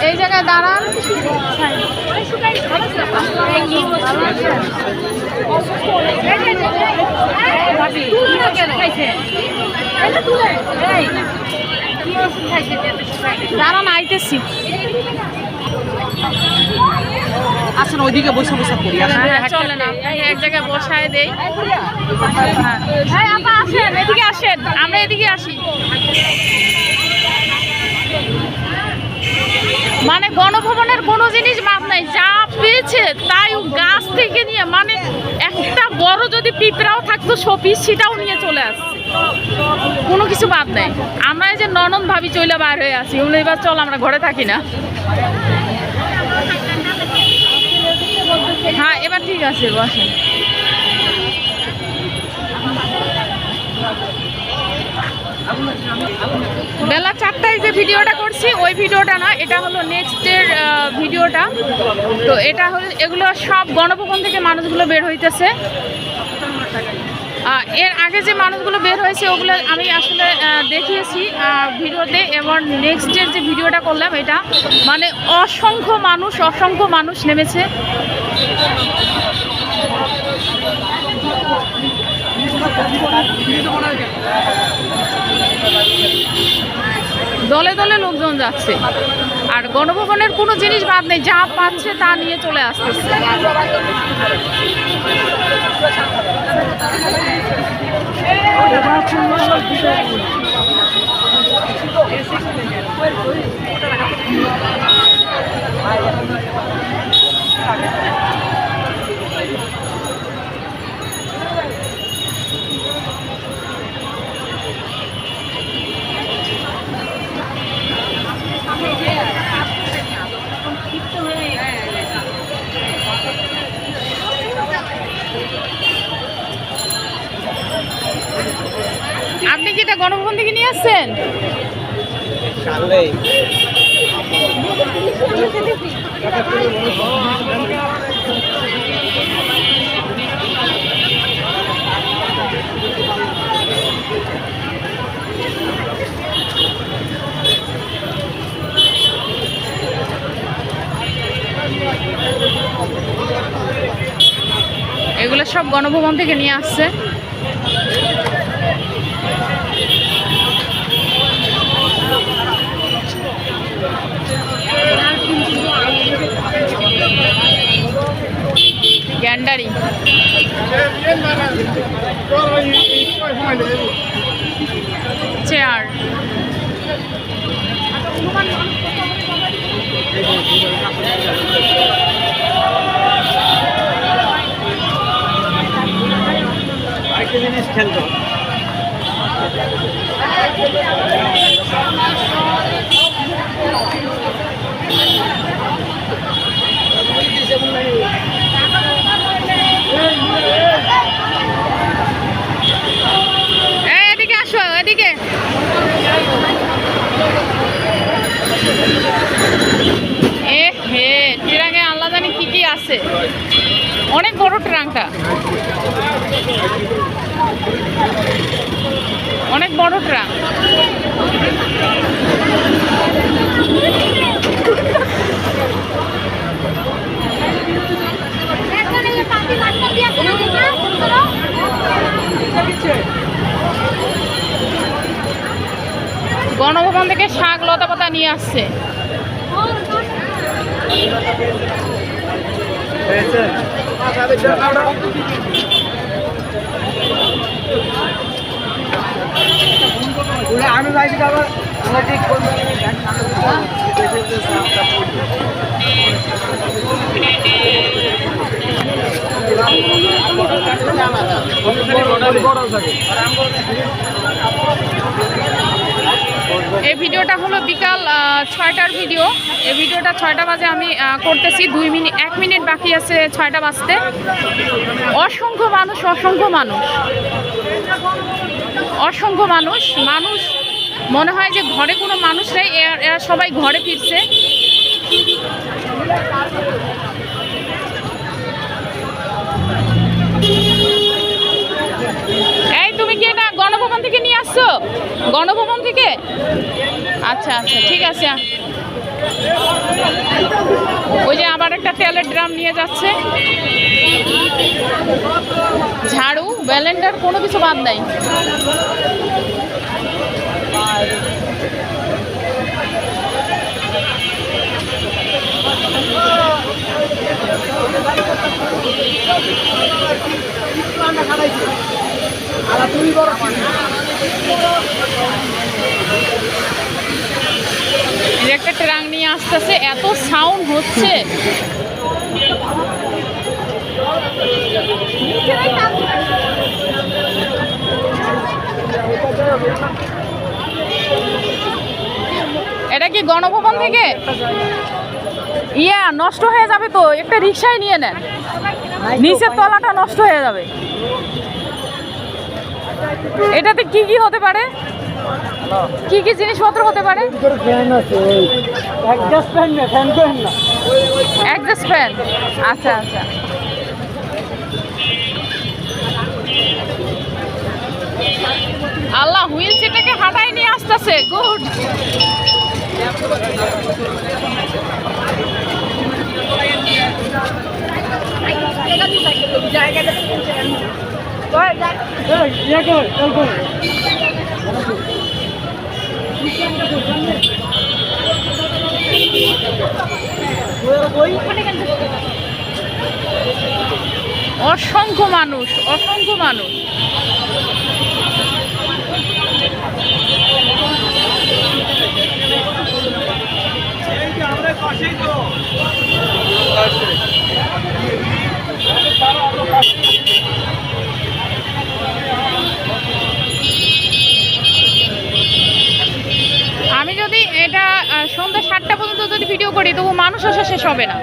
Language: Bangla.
এই জায়গায় দাঁড়ান। দাঁড়ান, আইতেছি। আসেন ওইদিকে বসে বসে করি। চলে না, এক জায়গায় বসায় দেই। হ্যাঁ আপা আসেন, এদিকে আসেন, আমরা এদিকে আসি। মানে গণভবনের কোনো জিনিস বাদ নাই, যা পেয়েছে তাই গাছ থেকে নিয়ে, মানে একটা বড় যদি পিঁপড়াও থাকতো শোপিস সেটাও নিয়ে চলে আসছে, কোনো কিছু বাদ নাই। আমরা এই যে ননদ ভাবি চইলা বার হয়ে আছি, এবার চল আমরা ঘরে থাকি না। হ্যাঁ এবার ঠিক আছে, বসেন। বেলা 4টায় যে ভিডিওটা করছি ওই ভিডিওটা না, এটা হলো নেক্সটের ভিডিওটা। তো এটা হলো, এগুলো সব গণভবন থেকে মানুষগুলো বের হইতেছে। এর আগে যে মানুষগুলো বের হয়েছে ওগুলো আমি আসলে দেখিয়েছি ভিডিওতে, এবং নেক্সটের যে ভিডিওটা করলাম এটা মানে অসংখ্য মানুষ নেমেছে। দলে দলে লোকজন যাচ্ছে, আর গণভবনের কোনো জিনিস বাদ নেই, যা পাচ্ছে তা নিয়ে চলে আসতেছে। আপনি কি এটা গণভবন থেকে নিয়ে আসছেন? এগুলো সব গণভবন থেকে নিয়ে আসছে। গ্যান্ডারি চেয়ার, জিনিস খেলতো এদিকে আসো, এদিকে। ট্রাঙ্কে আল্লাহ জানি কি কি আছে, অনেক বড় ট্রাঙ্কটা, অনেক বড় ট্রাঙ্ক। গণভবন থেকে শাক লতা পাতা নিয়ে আসছে। আমি যাইছি আবার ঠিক এই ভিডিওটা হলো বিকাল 6টার ভিডিও। এই ভিডিওটা 6টা বাজে আমি করতেছি, 1 মিনিট বাকি আছে 6টা বাজতে। অসংখ্য মানুষ মনে হয় যে ঘরে কোনো মানুষ নেই, এরা সবাই ঘরে ফিরছে। এই তুমি কি এটা গণভবন থেকে নিয়ে আসছো? গণভবন থেকে? আচ্ছা আচ্ছা, ঠিক আছে। ওই যে আবার একটা তেলের ড্রাম নিয়ে যাচ্ছে, ঝাড়ু ব্যালেন্ডার কোনো কিছু বাদ নাই। একটা ট্রাক নিয়ে আসতেছে, এত সাউন্ড হচ্ছে। এটা কি গণভবন থেকে? নষ্ট হয়ে যাবে তো, একটা রিক্সায় নিয়ে নেন, নিচের তলাটা নষ্ট হয়ে যাবে। এটাতে কি কি হতে পারে, কি কি জিনিসপত্র হতে পারে? Adjust fan. আচ্ছা আচ্ছা, আল্লাহ হুইল চেটাকে হাঁটাই নিয়ে আসতেছে। গুড। অসংখ্য মানুষ, অসংখ্য মানুষ। আমি যদি এটা সন্ধ্যা 7টা পর্যন্ত যদি ভিডিও করি তবু মানুষ আসা শেষ হবে না।